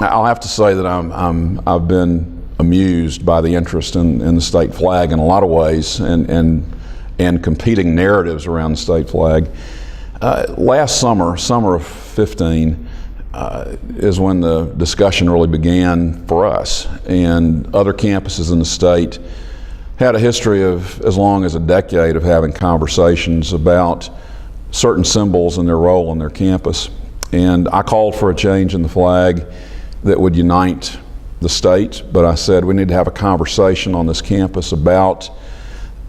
I'll have to say that I've been amused by the interest in the state flag in a lot of ways, and competing narratives around the state flag. Last summer of 15, is when the discussion really began for us, and other campuses in the state had a history of as long as a decade of having conversations about certain symbols and their role on their campus. And I called for a change in the flag that would unite the state, but I said we need to have a conversation on this campus about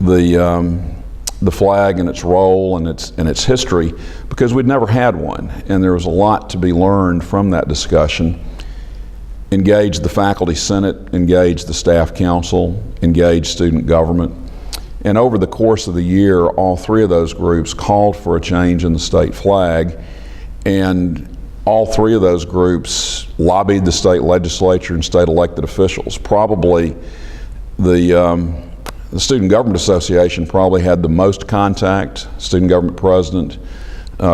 the flag and its role and its history, because we'd never had one, and there was a lot to be learned from that discussion. Engaged the faculty senate, engaged the staff council, engaged student government, and over the course of the year, all three of those groups called for a change in the state flag, and all three of those groups lobbied the state legislature and state elected officials. Probably the Student Government Association probably had the most contact. Student Government President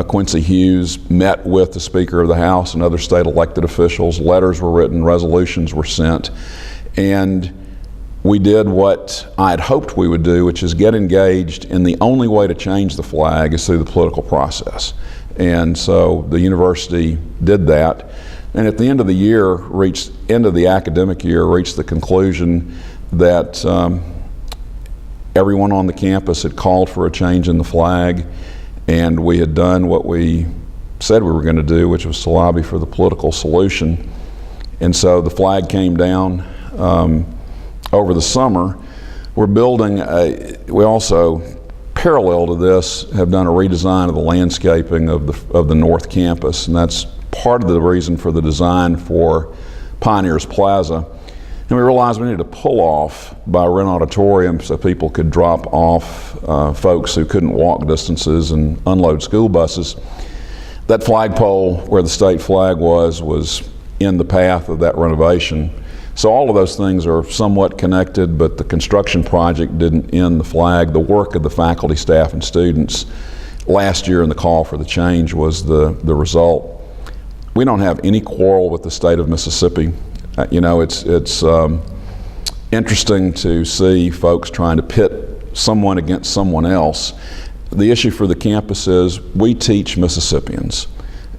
Quincy Hughes met with the Speaker of the House and other state elected officials. Letters were written, resolutions were sent, and we did what I had hoped we would do, which is get engaged, and the only way to change the flag is through the political process. And so the university did that, and at the end of the year, end of the academic year, reached the conclusion that everyone on the campus had called for a change in the flag, and we had done what we said we were going to do, which was to lobby for the political solution. And so the flag came down over the summer. We're building we also, parallel to this, have done a redesign of the landscaping of the North Campus, and that's part of the reason for the design for Pioneers Plaza. And we realized we needed to pull off by Wren Auditorium so people could drop off folks who couldn't walk distances and unload school buses. That flagpole where the state flag was in the path of that renovation. So all of those things are somewhat connected, but the construction project didn't end the flag. The work of the faculty, staff, and students last year and the call for the change was the result. We don't have any quarrel with the state of Mississippi. You know, it's interesting to see folks trying to pit someone against someone else. The issue for the campus is we teach Mississippians,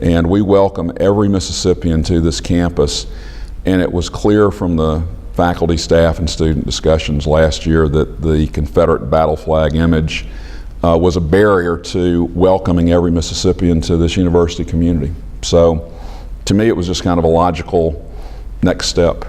and we welcome every Mississippian to this campus, and it was clear from the faculty, staff, and student discussions last year that the Confederate battle flag image was a barrier to welcoming every Mississippian to this university community. So to me, it was just kind of a logical next step.